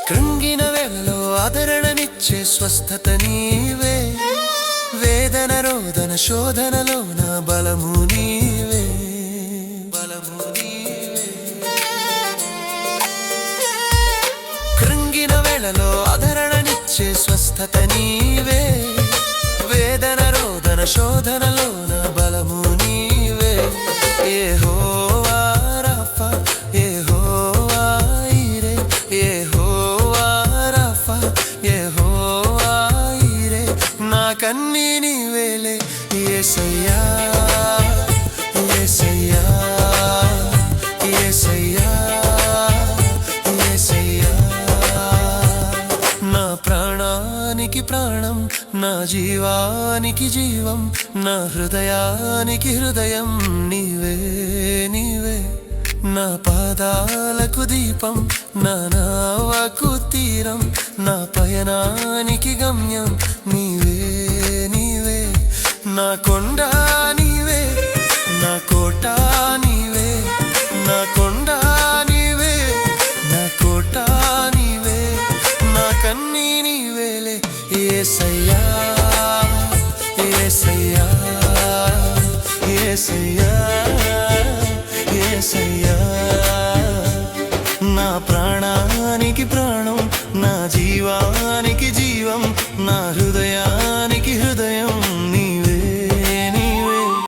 కృంగిన వేళలో ఆదరణనిచ్చే స్వస్థత నీవే, వేదన రోదన శోధనలో నా బలము నీవే, బలము నీవే. కృంగిన వేళలో ఆదరణనిచ్చే స్వస్థత నీవే, వేదన రోదన శోధనలో నా బలము నీవే. యెహోవా రాఫా, యెహోవా ఈరే, యెహోవా రాఫా, యెహోవా ఈరే, నాకన్నీ నీవేలే యేసయ్యా, యేసయ్యా, యేసయ్యా, యేసయ్యా. నా ప్రాణానికి ప్రాణం, నా జీవానికి జీవం, నా హృదయానికి హృదయం నీవే, నీవే. నా పాదాలకు దీపం, నా నావకు తీరం, నా పయనానికి గమ్యం నీవే, నీవే. నా కొండ నీవే, నా కోట నీవే, నా కొండ నీవే, నా కోట నీవే, నాకన్నీ నీవేలే యేసయ్యా, యేసయ్యా, యేసయ్యా, యేసయ్యా. నా ప్రాణానికి ప్రాణం, నా జీవానికి జీవం, నా హృదయా